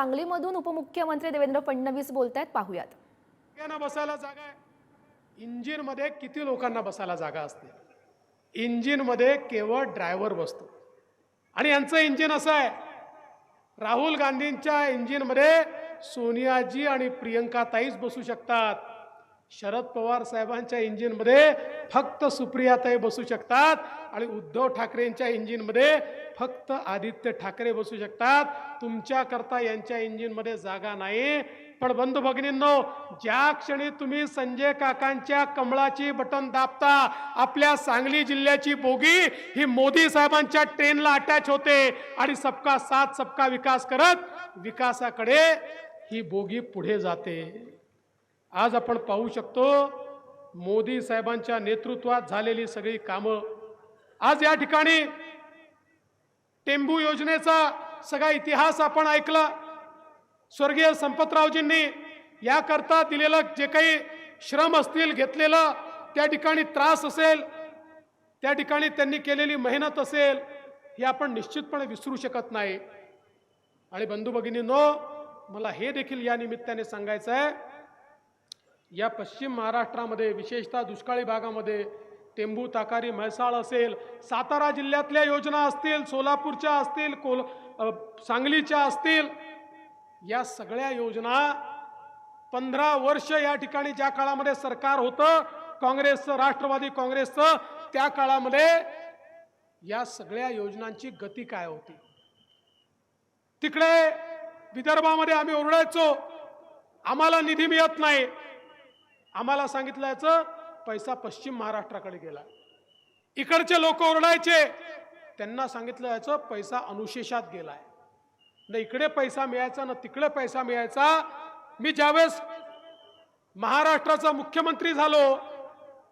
सांगलीमधून उपमुख्यमंत्री देवेंद्र फडणवीस बोलतायत, पाहूयात. लोकांना बसायला जागा आहे. इंजिन मध्ये किती लोकांना बसायला जागा असते? इंजिन मध्ये केवळ ड्रायव्हर बसतो. आणि यांचं इंजिन असं आहे, राहुल गांधींच्या इंजिन मध्ये सोनियाजी आणि प्रियंका ताईच बसू शकतात. शरद पवार साहेबांच्या इंजिन मध्ये फक्त सुप्रियाताई बसू शकतात आणि उद्धव ठाकरेंच्या इंजिन मध्ये फक्त आदित्य ठाकरे बसू शकतात. तुमच्या करता यांच्या इंजिन मध्ये जागा नाही. पण बंधू भगिनींनो, ज्या क्षणी तुम्ही संजय काकांच्या कमळाची बटन दाबता, आपल्या सांगली जिल्ह्याची बोगी ही मोदी साहेबांच्या ट्रेनला अटॅच होते आणि सबका साथ सबका विकास करत विकासाकडे ही बोगी पुढे जाते. आज आपण पाहू शकतो मोदी साहेबांच्या नेतृत्वात झालेली सगळी कामं. आज या ठिकाणी टेंबू योजनेचा सगळा इतिहास आपण ऐकला. स्वर्गीय संपतरावजींनी याकरता दिलेलं जे काही श्रम असतील, घेतलेलं त्या ठिकाणी त्रास असेल, त्या ठिकाणी त्यांनी केलेली मेहनत असेल, हे आपण निश्चितपणे विसरू शकत नाही. आणि बंधू भगिनींनो, मला हे देखील या निमित्ताने सांगायचं आहे, या पश्चिम महाराष्ट्रामध्ये विशेषतः दुष्काळी भागामध्ये टेंबू, ताकारी, म्हैसाळ असेल, सातारा जिल्ह्यातल्या योजना असतील, सोलापूरच्या असतील, सांगलीच्या असतील, या सगळ्या योजना 15 वर्ष या ठिकाणी ज्या काळामध्ये सरकार होतं काँग्रेसचं, राष्ट्रवादी काँग्रेसचं, त्या काळामध्ये या सगळ्या योजनांची गती काय होती? तिकडे विदर्भामध्ये आम्ही ओरडायचो, आम्हाला निधी मिळत नाही. आम्हाला सांगितलं याचं पैसा पश्चिम महाराष्ट्राकडे गेला. इकडचे लोक ओरडायचे, त्यांना सांगितलं याचं पैसा अनुशेषात गेलाय. न इकडे पैसा मिळायचा ना तिकडे पैसा मिळायचा. मी ज्यावेळेस महाराष्ट्राचा मुख्यमंत्री झालो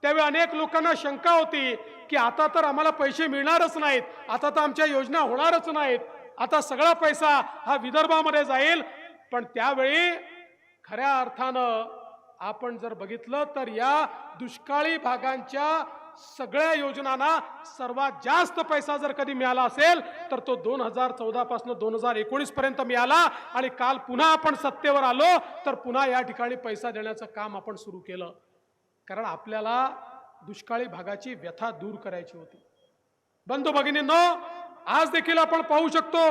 त्यावेळी अनेक लोकांना शंका होती की आता तर आम्हाला पैसे मिळणारच नाहीत, आता तर आमच्या योजना होणारच नाहीत, आता सगळा पैसा हा विदर्भामध्ये जाईल. पण त्यावेळी खऱ्या अर्थानं आपण जर बघितलं तर या दुष्काळी भागांच्या सगळ्या योजनांना सर्वात जास्त पैसा जर कधी मिळाला असेल तर तो 2014 पासून 2019 पर्यंत मिळाला. आणि काल पुन्हा आपण सत्तेवर आलो तर पुन्हा या ठिकाणी पैसा देण्याचं काम आपण सुरू केलं. कारण आपल्याला दुष्काळी भागाची व्यथा दूर करायची होती. बंधू भगिनींनो, आज देखील आपण पाहू शकतो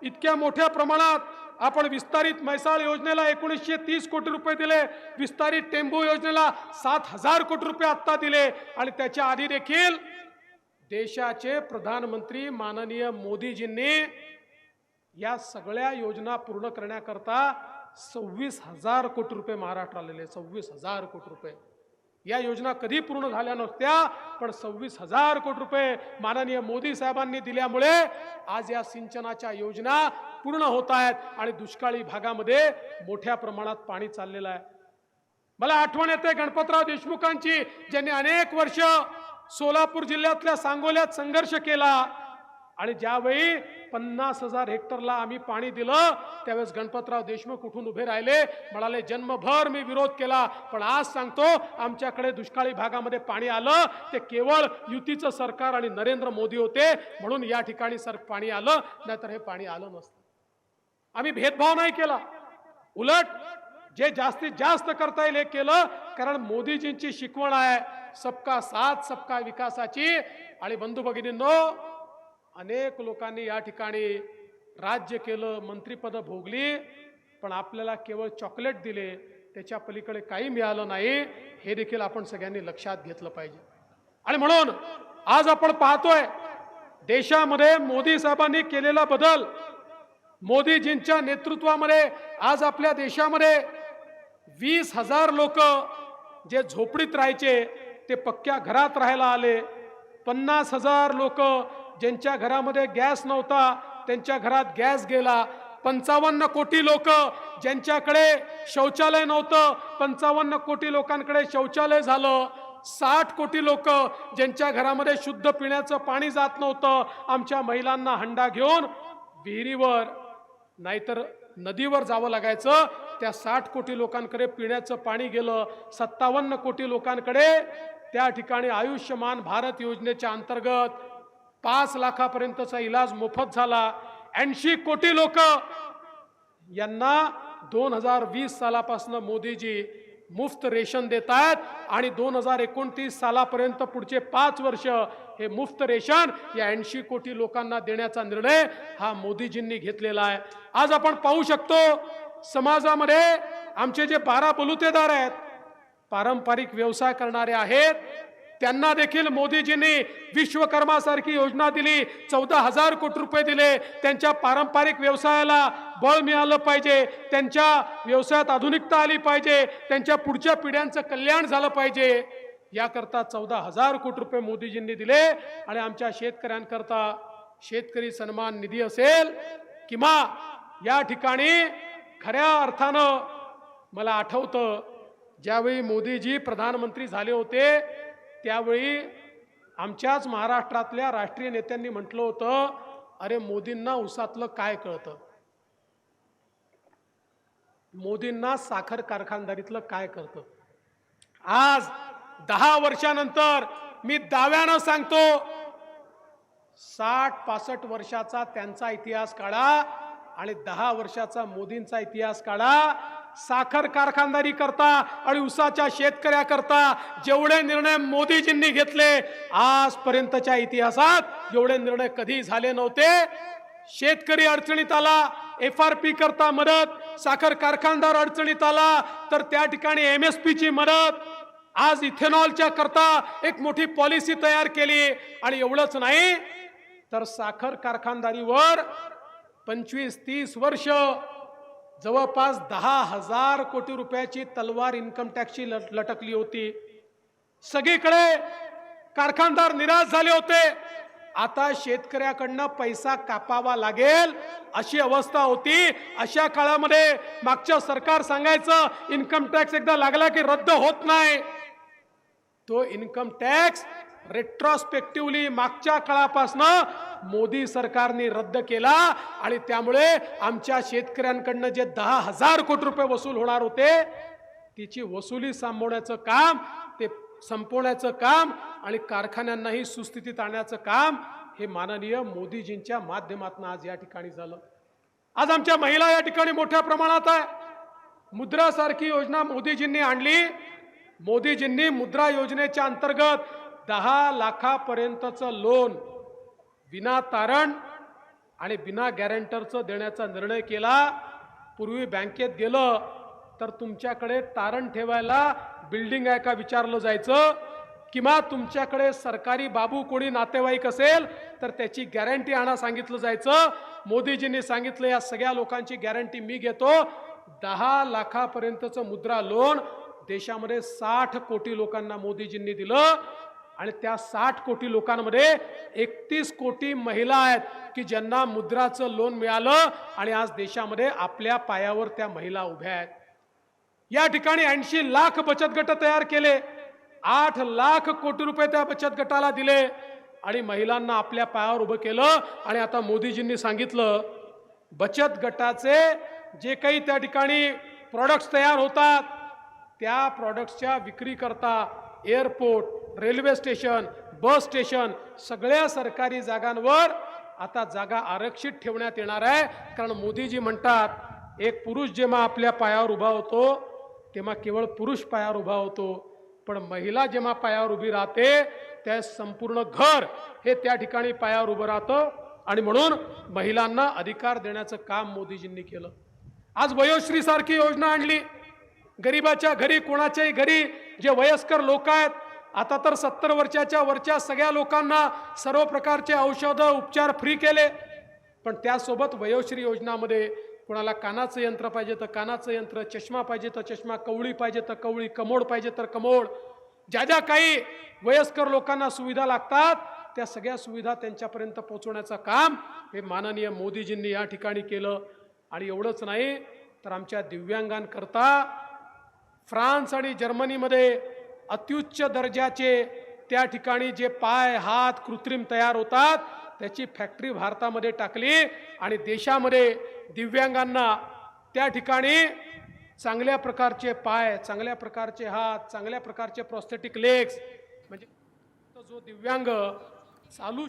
इतक्या मोठ्या प्रमाणात आपण विस्तारित म्हैसाळ योजनेला 1930 कोटी रुपये दिले, विस्तारित टेंबू योजनेला 7000 कोटी रुपये आता दिले. आणि त्याच्या आधी देखील देशाचे प्रधानमंत्री माननीय मोदीजींनी या सगळ्या योजना पूर्ण करण्याकरता 26,000 कोटी रुपये महाराष्ट्राला दिले. 26,000 कोटी रुपये. या योजना कधी पूर्ण झाल्या नसत्या, पण 26,000 कोटी रुपये माननीय मोदी साहेबांनी दिल्यामुळे आज या सिंचनाच्या योजना पूर्ण होत आहेत आणि दुष्काळी भागामध्ये मोठ्या प्रमाणात पाणी चाललेलं आहे. मला आठवण येते गणपतराव देशमुखांची, ज्यांनी अनेक वर्ष सोलापूर जिल्ह्यातल्या सांगोल्यात संघर्ष केला. आणि ज्यावेळी 50,000 हेक्टरला आम्ही पाणी दिलं त्यावेळेस गणपतराव देशमुख उठून उभे राहिले, म्हणाले जन्मभर मी विरोध केला, पण आज सांगतो आमच्याकडे दुष्काळी भागामध्ये पाणी आलं ते केवळ युतीचं सरकार आणि नरेंद्र मोदी होते म्हणून या ठिकाणी पाणी आलं, नाहीतर हे पाणी आलं नसतं. आम्ही भेदभाव नाही केला, उलट जे जास्तीत जास्त करता येईल हे केलं. कारण मोदीजींची शिकवण आहे सबका साथ सबका विकासाची. आणि बंधू भगिनींनो, अनेक लोकांनी या ठिकाणी राज्य केलं, मंत्रिपद भोगली, पण आपल्याला केवळ चॉकलेट दिले, त्याच्या पलीकडे काही मिळालं नाही. हे देखील आपण सगळ्यांनी लक्षात घेतलं पाहिजे. आणि म्हणून आज आपण पाहतोय देशामध्ये मोदी साहेबांनी केलेला बदल, मोदीजींच्या नेतृत्वामध्ये आज आपल्या देशामध्ये 20,000 लोक जे झोपडीत राहायचे ते पक्क्या घरात राहायला आले. 50,000 लोक ज्यांच्या घरामध्ये गॅस नव्हता त्यांच्या घरात गॅस गेला. 55 कोटी लोक ज्यांच्याकडे शौचालय नव्हतं, 55 कोटी लोकांकडे शौचालय झालं. 60 कोटी लोक ज्यांच्या घरामध्ये शुद्ध पिण्याचं पाणी जात नव्हतं, आमच्या महिलांना हंडा घेऊन विहिरीवर नाहीतर नदीवर जावं लागायचं, त्या 60 कोटी लोकांकडे पिण्याचं पाणी गेलं. 57 कोटी लोकांकडे त्या ठिकाणी आयुष्यमान भारत योजनेच्या अंतर्गत 5 लाखापर्यंतचा इलाज मोफत झाला. 80 कोटी लोक यांना 2020 सालापासून मोदीजी मुफ्त रेशन देत आहेत आणि 2029 सालापर्यंत पुढचे 5 वर्ष हे मुफ्त रेशन या 80 कोटी लोकांना देण्याचा निर्णय हा मोदीजींनी घेतलेला आहे. आज आपण पाहू शकतो समाजामध्ये आमचे जे 12 बलुतेदार आहेत, पारंपरिक व्यवसाय करणारे आहेत, त्यांना देखील मोदीजींनी विश्वकर्मा सारखी योजना दिली, 14,000 कोटी रुपये दिले. त्यांच्या पारंपरिक व्यवसायाला बळ मिळालं पाहिजे, त्यांच्या व्यवसायात आधुनिकता आली पाहिजे, त्यांच्या पुढच्या पिढ्यांचं कल्याण झालं पाहिजे, याकरता 14,000 कोटी रुपये मोदीजींनी दिले. आणि आमच्या शेतकऱ्यांकरता शेतकरी सन्मान निधी असेल किंवा या ठिकाणी खऱ्या अर्थानं मला आठवतं ज्यावेळी मोदीजी प्रधानमंत्री झाले होते त्यावेळी आमच्याच महाराष्ट्रातल्या राष्ट्रीय नेत्यांनी म्हटलं होतं, अरे मोदींना उसातलं काय कळतं, मोदींना साखर कारखानदारीतलं काय कळतं. आज 10 वर्षानंतर मी दाव्यानं सांगतो, 60-65 वर्षाचा त्यांचा इतिहास काढा आणि 10 वर्षाचा मोदींचा इतिहास काढा. साखर कारखानदारी करता आणि उसाच्या शेतकऱ्याकरता जेवढे निर्णय मोदीजींनी घेतले आजपर्यंतच्या इतिहासात एवढे निर्णय कधी झाले नव्हते. शेतकरी अडचणीत आला, FRP करता मदत, साखर कारखानदार अडचणीत आला तर त्या ठिकाणी MSP ची मदत, आज इथेनॉलच्या करता एक मोठी पॉलिसी तयार केली. आणि एवढंच नाही तर साखर कारखानदारीवर 25-30 वर्ष जवळपास 10,000 कोटी रुपयाची तलवार इन्कम टॅक्सची लटकली होती. सगळीकडे कारखानदार निराश झाले होते. आता शेतकऱ्याकडनं पैसा कापावा लागेल अशी अवस्था होती. अशा काळामध्ये मागच्या सरकार सांगायचं इन्कम टॅक्स एकदा लागला की रद्द होत नाही. तो इन्कम टॅक्स रेट्रोस्पेक्टिव्हली मागच्या काळापासनं मोदी सरकारने रद्द केला आणि त्यामुळे आमच्या शेतकऱ्यांकडनं जे 10,000 कोटी रुपये वसूल होणार होते तिची वसुली संपवण्याचं काम, ते संपवण्याचं काम आणि कारखान्यांनाही सुस्थितीत आणण्याचं काम हे माननीय मोदीजींच्या माध्यमातून आज या ठिकाणी झालं. आज आमच्या महिला या ठिकाणी मोठ्या प्रमाणात आहे. मुद्रा सारखी योजना मोदीजींनी आणली. मोदीजींनी मुद्रा योजनेच्या अंतर्गत 10 लाखापर्यंतचं लोन बिना तारण आणि बिना गॅरंटरचं देण्याचा निर्णय केला. पूर्वी बँकेत गेलं तर तुमच्याकडे तारण ठेवायला बिल्डिंग आहे का विचारलं जायचं किंवा तुमच्याकडे सरकारी बाबू कोणी नातेवाईक असेल तर त्याची गॅरंटी आणा सांगितलं जायचं. मोदीजींनी सांगितलं या सगळ्या लोकांची गॅरंटी मी घेतो. 10 लाखापर्यंतचं मुद्रा लोन देशामध्ये 60 कोटी लोकांना मोदीजींनी दिलं आणि त्या 60 कोटी लोकांमध्ये 31 कोटी महिला आहेत की ज्यांना मुद्राचं लोन मिळालं आणि आज देशामध्ये आपल्या पायावर त्या महिला उभ्या आहेत. या ठिकाणी 80 लाख बचत गट तयार केले. 8 लाख कोटी रुपये त्या बचत गटाला दिले आणि महिलांना आपल्या पायावर उभं केलं. आणि आता मोदीजींनी सांगितलं बचत गटाचे जे काही त्या ठिकाणी प्रॉडक्ट्स तयार होतात त्या प्रॉडक्ट्सच्या विक्री करता airport, railway station, bus station सगळ्या सरकारी जागांवर आता जागा आरक्षित ठेवण्यात येणार आहे. कारण मोदीजी म्हणतात एक पुरुष जेव्हा आपल्या पायावर उभा होतो तेव्हा केवळ पुरुष पायावर उभा होतो, पण महिला जेव्हा पायावर उभी राहते त्या संपूर्ण घर हे त्या ठिकाणी पायावर उभं राहतं. आणि म्हणून महिलांना अधिकार देण्याचं काम मोदीजींनी केलं. आज वयोश्री सारखी योजना आणली. गरीबाच्या घरी, कोणाच्याही घरी जे वयस्कर लोक आहेत, आता तर 70 वर्षाच्या वरच्या सगळ्या लोकांना सर्व प्रकारचे औषधं उपचार फ्री केले. पण त्यासोबत वयोश्री योजनामध्ये कोणाला कानाचं यंत्र पाहिजे तर कानाचं यंत्र, चष्मा पाहिजे तर चष्मा, कवळी पाहिजे तर कवळी, कमोड पाहिजे तर कमोड, ज्या ज्या काही वयस्कर लोकांना सुविधा लागतात त्या सगळ्या सुविधा त्यांच्यापर्यंत पोहोचवण्याचं काम हे माननीय मोदीजींनी या ठिकाणी केलं. आणि एवढंच नाही तर आमच्या दिव्यांगांकरता फ्रान्स आणि जर्मनीमध्ये अत्युच्च दर्जाचे त्या ठिकाणी जे पाय हात कृत्रिम तयार होतात त्याची फॅक्टरी भारतामध्ये टाकली आणि देशामध्ये दिव्यांगांना त्या ठिकाणी चांगल्या प्रकारचे पाय, चांगल्या प्रकारचे हात, चांगल्या प्रकारचे प्रोस्थेटिक लेग्स, म्हणजे जो दिव्यांग चालू